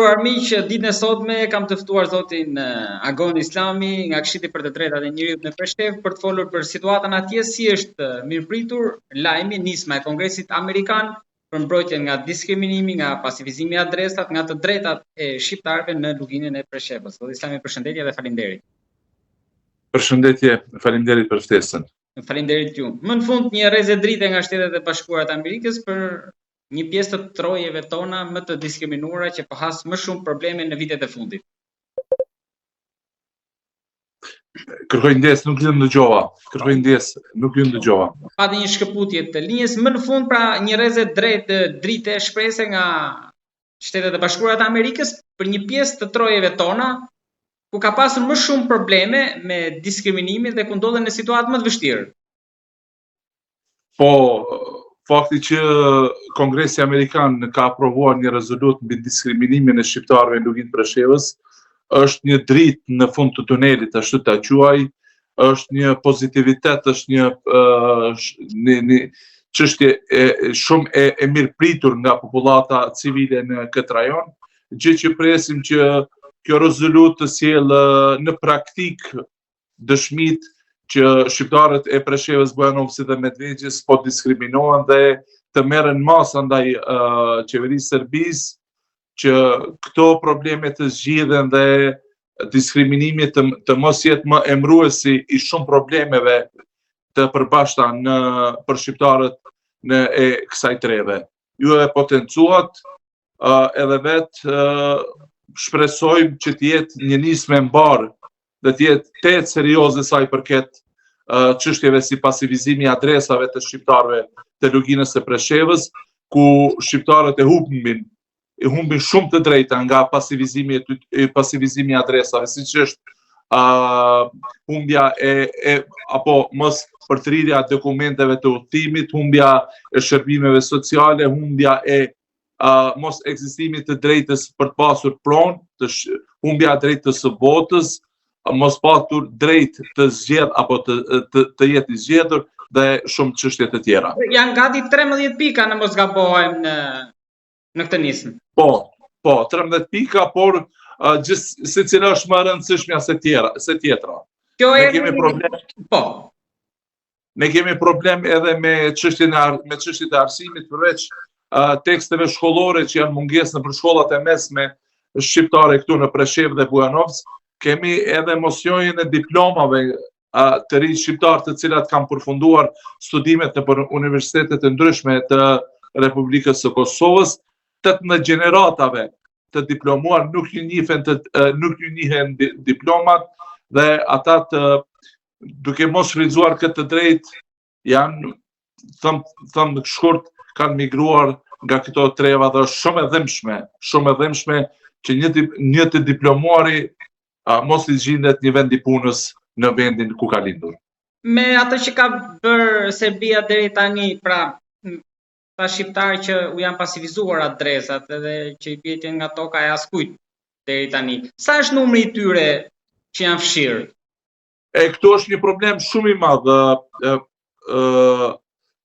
nderuar miq, ditën e sotme kam të ftuar zotin Agon Islami nga Këshilli për të Drejtat e Njerëzit në Preshevë për të folur për situatën atje, si është mirëpritur lajmi nisma e Kongresit Amerikan për mbrojtjen nga diskriminimi, nga pasivizimi i adresat, nga të drejtat e shqiptarëve në luginën e Preshevës. Zoti Islami, përshëndetje dhe faleminderit. Përshëndetje, faleminderit për ftesën. Faleminderit ju. Më në fund një rrezë drite nga Shtetet e Bashkuara të Amerikës për një pjesë të trojeve tona më të diskriminuara që po has më shumë probleme në vitet e fundit. Kërkoj ndjes, nuk ju ndëgjova. Kërkoj ndjes, nuk ju ndëgjova. Pati një shkëputje të linjës më në fund, pra një rrezë drite shprese nga Shtetet e Bashkuara të Amerikës për një pjesë të trojeve tona ku ka pasur më shumë probleme me diskriminimin dhe ku ndodhen në situatë më të vështirë. Po, fakti që Kongresi Amerikan ka aprovuar një rezolutë mbi diskriminimin e shqiptarëve në luginë Preshevës, është një dritë në fund të tunelit, ashtu ta quaj, është një pozitivitet, është një çështje shumë e mirëpritur nga popullata civile në këtë rajon, gjë që presim që kjo rezolutë të sjellë në praktik dëshmitë që shqiptarët e Preshevës, Bujanovcit dhe Medvegjës po diskriminohen dhe të merren masa ndaj qeverisë Serbisë që këto probleme të zgjidhen dhe diskriminimi të mos jetë më emëruesi i shumë problemeve të përbashkëta për shqiptarët e kësaj treve. Ju e potencuat edhe vetë shpresojmë që të jetë një nismë e mbarë dhe të jetë tetë serioze sa i përket çështjeve si pasivizimi i adresave të shqiptarëve të luginës së Preshevës, ku shqiptarët e humbin shumë të drejta nga pasivizimi i adresave, siç është humbja apo mos përtrirja e dokumenteve të udhëtimit, humbja e shërbimeve sociale, humbja e mos ekzistimit të drejtës për të pasur pronë, humbja e drejtës së votës, mos patur drejt të zgjedh apo të jetë i zgjedhur dhe shumë çështje të tjera. Janë gati 13 pika në mos gabohem në këtë nismë. Po, 13 pika, por secila është më e rëndësishmja se tjetra. Ne kemi problem edhe me çështjen e arsimit, përveç teksteve shkollore që janë mungesë në shkollat e mesme shqiptare këtu në Preshevë dhe Bujanovc, kemi edhe mosjonjën e diplomave të rinj shqiptar të cilat kanë përfunduar studimet në universitetet e ndryshme të Republikës së Kosovës, 18 gjeneratave të diplomuar nuk ju njihen diplomat dhe ata duke mos shfrytzuar këtë drejtë janë thëmë shkurt kanë migruar nga këto treva dhe shumë e dhëmshme që një të diplomuari mos i zgjidhet një vend i punës në vendin ku ka lindur. Me atë që ka bërë Serbia deri tani, pra ta shqiptarë që u janë pasivizuar adresat edhe që i bjetjen nga toka e askujt deri tani, sa është numri i tyre që janë fshirë? Këto është një problem shumë i madh,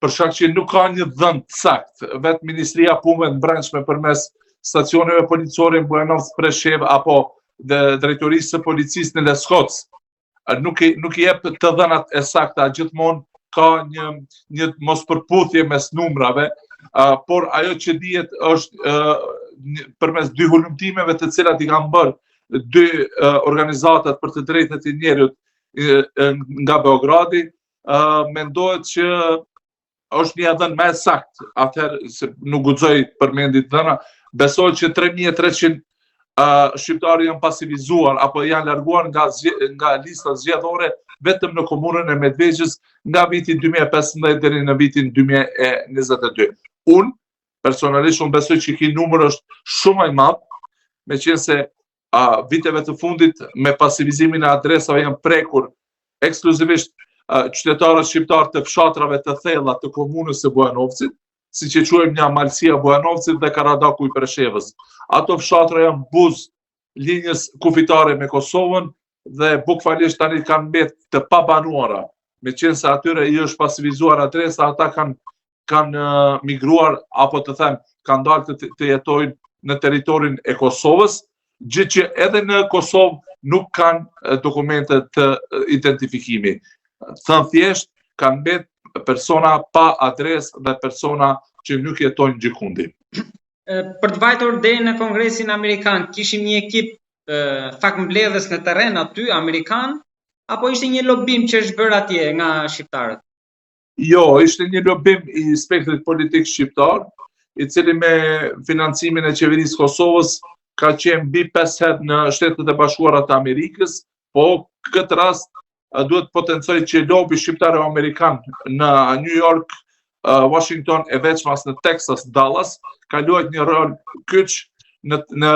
për shkak që nuk ka një dhënë sakt. Vetë Ministria Punëve të Brendshme përmes stacioneve policore në Bujanovc, Preshevë apo dhe drejtorisë së policisë në Leskoc nuk i jep të dhënat e sakta, gjithmonë ka një mos përputhje mes numrave, por ajo që dihet është përmes dy hulumtimeve të cilat i kanë bërë dy organizatat për të drejtat e njerëzit nga Beogradi, mendohet që është një dhënë më sakt, atëherë nuk guxoj përmendit dhëna, besoj që 3300 shqiptarë janë pasivizuar apo janë larguar nga lista zgjedhore vetëm në komunën e Medvegjës nga viti 2015 deri në vitin 2022. Unë personalisht besoj që ky numër është shumë i madh, meqense viteve të fundit me pasivizimin e adresave janë prekur ekskluzivisht qytetarët shqiptar të fshatrave të thella të komunës së Bujanovcit, siç e quajmë një Amalsia Bujanovcit dhe Karadaku i Preshevës. Ato fshatra janë buzë linjës kufitare me Kosovën dhe bukfalisht tani kanë mbetë të pabanuara. Meqense atyre i është pasivizuar adresa, ata kanë migruar apo të them kanë dalë të jetojnë në teritorin e Kosovës, gjë që edhe në Kosovë nuk kanë dokumente të identifikimi. Thënë thjesht, kanë mbetë persona pa adresë dhe persona që nuk jetojnë gjikundi. Për të vajtur deri në Kongresin Amerikan, kishim një ekip fakmbledhës në terren aty, Amerikan, apo ishte një lobim që është bërë atje nga shqiptarët? Jo, ishte një lobim i spektrit politik shqiptar, i cili me financimin e qeverisë Kosovës ka qenë mbi 5 herë në Shtetet e Bashkuara të Amerikës, po këtë rast duhet potencoj që lobi shqiptar amerikan në New York, Washington e veçmas në Texas, Dallas, ka luajtur një rol kyç në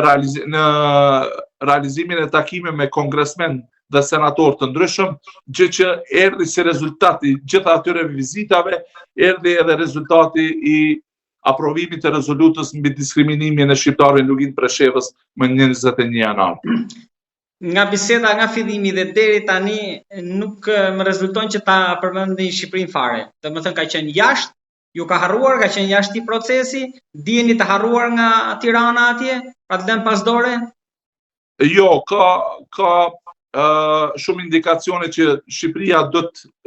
realizimin e takime me kongresmen dhe senator të ndryshëm, gjë që erdhi si rezultati gjitha atyre vizitave, erdhi edhe rezultati i aprovimit të rezolutës mbi diskriminimin e shqiptarëve në Luginë Preshevës më 21 janar. Nga biseda nga fillimi dhe deri tani nuk më rezulton që ta përmendin Shqipërinë fare. Domethënë ka qenë jashtë, ju ka harruar, ka qenë jashtë i procesi, dijeni të harruar nga Tirana atje, pa të lënë pas dore? Jo, ka shumë indikacione që Shqipëria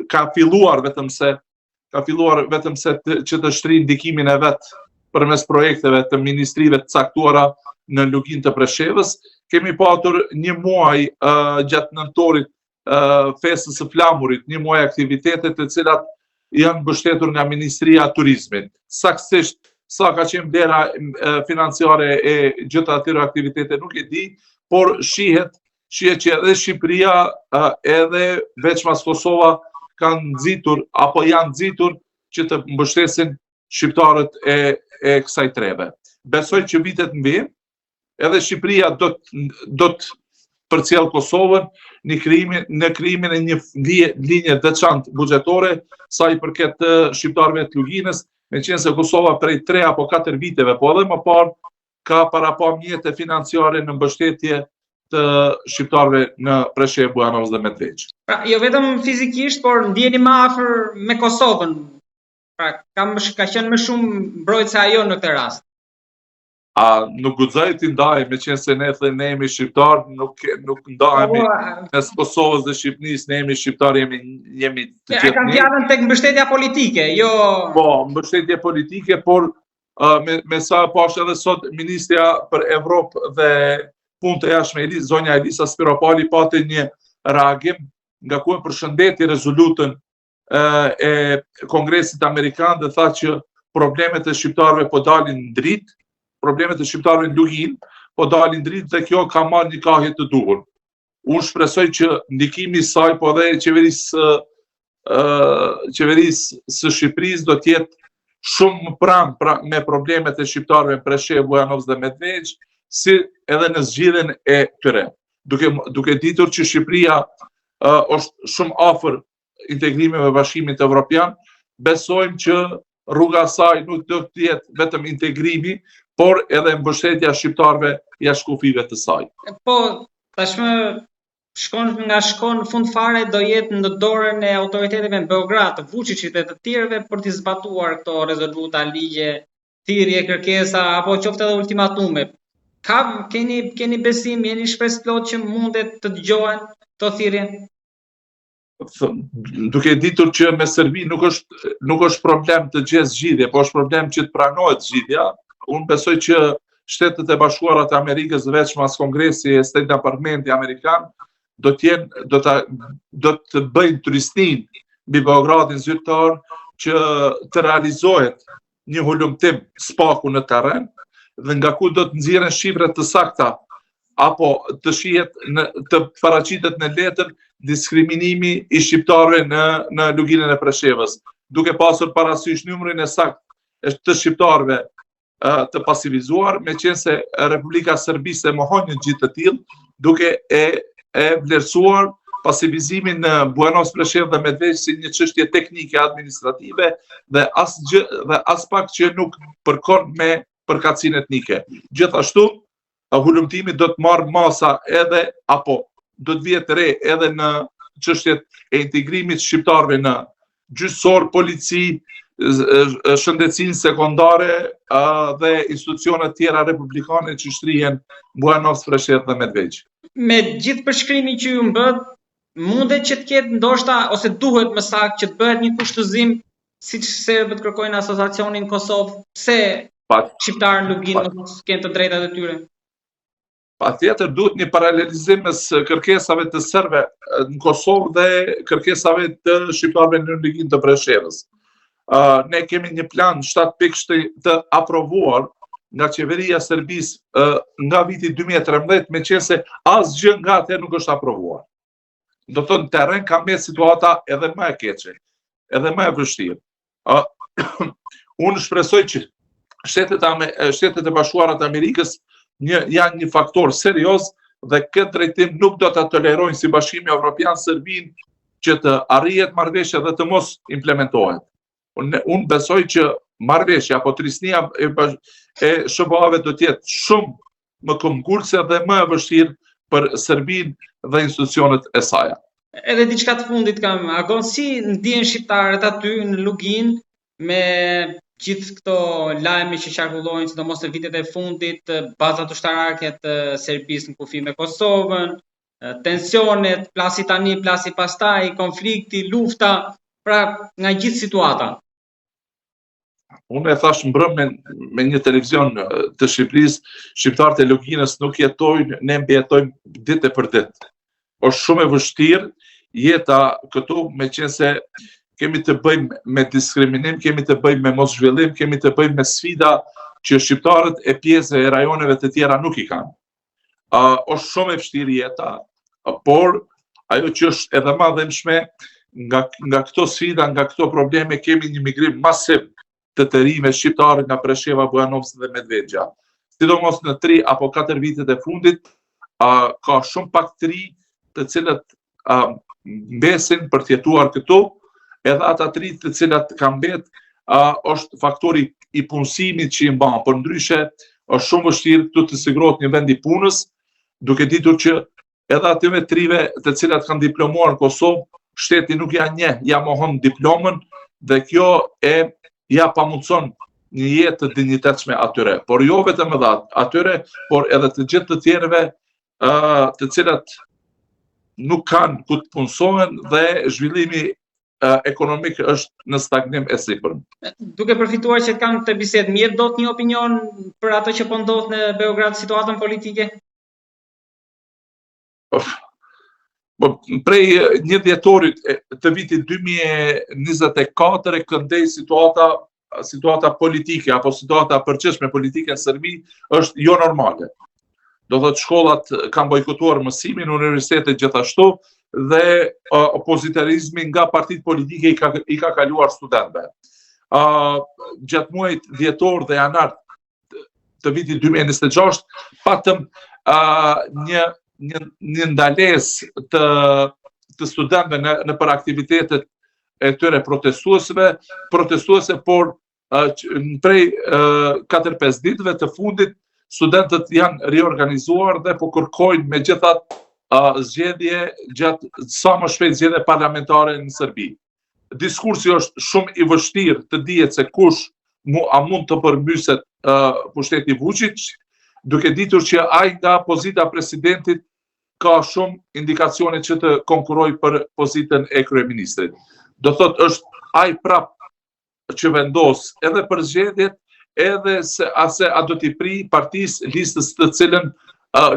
ka filluar vetëm se që të shtrijë ndikimin e vet përmes projekteve të ministrive të caktuara në Luginë të Preshevës. Kemi patur një muaj gjatë nëntorit festës së flamurit, një muaj aktivitetet të cilat janë mbështetur nga Ministria e Turizmit. Saktësisht sa ka qenë vlera financiare e gjitha atyre aktivitete nuk e di, por shihet që edhe Shqipëria edhe veçmas Kosova kanë nxitur apo janë nxitur që të mbështesin shqiptarët e kësaj treve. Besoj që vitet në vijim, edhe Shqipëria do të përcjell Kosovën në krijimin e një linje veçantë buxhetore sa i përket të shqiptarëve të Luginës, meqense Kosova prej 3 apo 4 viteve, po edhe më parë ka parapam mjete financiare në mbështetje të shqiptarëve në Preshevë, Bujanovac dhe Medveç. Pra, jo vetëm fizikisht, por ndjeni më afër me Kosovën. Pra, ka qenë më shumë mbrojtëse ajo në këtë rast. Nuk guxoj t'i ndaj, meqense ne jemi shqiptar, nuk ndahemi mes Kosovës dhe Shqipërisë, ne jemi shqiptar, jemi të gjithë. Kam fjalën tek mbështetja politike, jo. Po, mbështetje politike, por me sa pash edhe sot Ministria për Evropë dhe Punë të Jashtme, zonja Elisa Spiropali pati një reagim nga ku e përshëndeti rezolutën e Kongresit Amerikan dhe tha që problemet e shqiptarëve po dalin në dritë, problemet e shqiptarëve në Luginë po dalin në dritë dhe kjo ka marrë një kahje të duhur. Unë shpresoj që ndikimi i saj po dhe qeverisë së Shqipërisë do të jetë shumë më pranë me problemet e shqiptarëve në Preshevë, Bujanovac dhe Medveç, si edhe në zgjidhjen e tyre. Duke ditur që Shqipëria është shumë afër integrimit me Bashkimin Evropian, besojmë që rruga saj nuk do të jetë vetëm integrimi, por edhe mbështetja shqiptarëve jashtë kufive të saj. Po, tashmë shkon fund fare do jetë në dorën e autoriteteve në Beograd, të Vučićit e të tjerëve për të zbatuar këto rezoluta, ligje, thirrje, kërkesa apo qoftë edhe ultimatume. Keni besim, jeni shpresë plot që mundet të dëgjohen këto thirrje? Duke ditur që me Serbi nuk është problem të gjesë zgjidhje, po është problem që të pranohet zgjidhja, unë besoj që Shtetet e Bashkuara të Amerikës veçmas Kongresi e State Departmenti Amerikan do të bëjnë turistin mbi Beogradin zyrtar që të realizohet një hulumtim spaku në terren dhe nga ku do të nxjerren shifra të sakta apo të shihet të paraqitet në letër diskriminimi i shqiptarëve në Luginën e Preshevës, duke pasur parasysh numrin e saktë të shqiptarëve të pasivizuar, meqense Republika Serbisë e mohon një gjë të tillë, duke e vlerësuar pasivizimin në Bujanovac, Preshevë dhe Medveç si një çështje teknike administrative dhe as pak që nuk përkon me përkatësinë etnike. Gjithashtu, hulumtimi do të marrë masa edhe apo do të vihet re edhe në çështjet e integrimit shqiptarëve në gjyqësor, polici, shëndetësinë sekondare dhe institucionet tjera republikane që shtrihen Bujanovc, Presheva dhe Medvegjë. Me gjithë përshkrimin që ju mbët, mundet që të ketë ndoshta ose duhet më saktë që të bëhet një kushtëzim siç serbët kërkojnë asociacionin Kosovë, pse shqiptarë në Lugin mos kenë të drejtat e tyre? Patjetër duhet një paralelizim mes kërkesave të serbëve në Kosovë dhe kërkesave të shqiptarëve në Lugin të Preshevës. Ne kemi një plan 7 pikë të aprovuar nga qeveria e Serbisë nga viti 2013, meqense asgjë nga atë nuk është aprovuar. Do të thonë në terren ka me situata edhe më e keqe, edhe më e vështirë. Unë shpresoj që Shtetet e Bashkuara të Amerikës janë një faktor serioz dhe këtë drejtim nuk do ta tolerojnë si Bashkimi Evropian Serbinë që të arrihet marrëveshja dhe të mos implementohet. Unë besoj që marrëveshja apo trisnia e SBA-ve do të jetë shumë më këmbgulse dhe më e vështirë për Serbinë dhe institucionet e saj. Edhe diçka të fundit kam, Agon, si ndihen shqiptarët aty në Lugin me gjithë këto lajme që qarkullojnë, sidomos në vitet e fundit, bazat ushtarake të Serbisë në kufi me Kosovën, tensionet, plasi tani, plasi pastaj, konflikti, lufta, pra nga gjithë situata. Unë e thash mbrëm me një televizion të Shqipërisë, shqiptarët e Luginës nuk jetojnë, ne mbijetojmë ditë për ditë. Është shumë e vështirë jeta këtu, meqense kemi të bëjmë me diskriminim, kemi të bëjmë me mos zhvillim, kemi të bëjmë me sfida që shqiptarët e pjesë e rajoneve të tjera nuk i kanë. Është shumë e vështirë jeta, por ajo që është edhe më dëmshme, nga këto sfida, nga këto probleme kemi një migrim masiv të rinjve shqiptarë nga Presheva, Bujanovc dhe Medvegjë. Sidomos në 3 apo 4 vitet e fundit, ka shumë pak të rinj të cilët mbesin për të jetuar këtu, edhe ata të rinj të cilat kanë mbet, është faktori i punësimit që i mban, por ndryshe është shumë vështirë këtu të sigurohet një vend i punës, duke ditur që edhe atyve të rinjve të cilat kanë diplomuar në Kosovë, shteti nuk ja mohon diplomën dhe kjo ja pamundson një jetë të dinjitetshme atyre, por jo vetëm edhe atyre, por edhe të gjithë të tjerëve të cilat nuk kanë ku të punësohen dhe zhvillimi ekonomik është në stagnim e sipërm. Duke përfituar që të kam të bisedë, mirë do të një opinion për ato që po ndodh në Beograd, situatën politike? Prej 1 dhjetorit të vitit 2024 këndej situata politike apo situata përgjithshme politike në Serbi është jo normale. Do thotë shkollat kanë bojkotuar mësimin, universitetet gjithashtu dhe opozitarizmi nga partitë politike i ka kaluar studentëve. Gjatë muajit dhjetor dhe janar të vitit 2026 patëm një ndalesë të studentëve në për aktivitetet e tyre protestuese, por prej 4-5 ditëve të fundit studentët janë riorganizuar dhe po kërkojnë megjithatë zgjedhje sa më shpejt zgjedhje parlamentare në Serbi. Diskursi është shumë i vështirë të dihet se kush mund të përmbyset pushteti Vučić, duke ditur që ai nga pozita e presidentit ka shumë indikacione që të konkurrojë për pozitën e kryeministrit. Do thotë është ai prap që vendos edhe për zgjedhjet, edhe se a do t'i pri partisë listës të cilën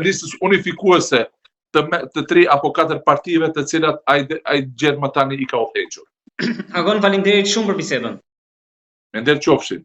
listës unifikuese të 3 apo 4 partive të cilat ai gjerë më tani i ka udhëhequr. Agon, faleminderit shumë për bisedën. Mirëqofshin.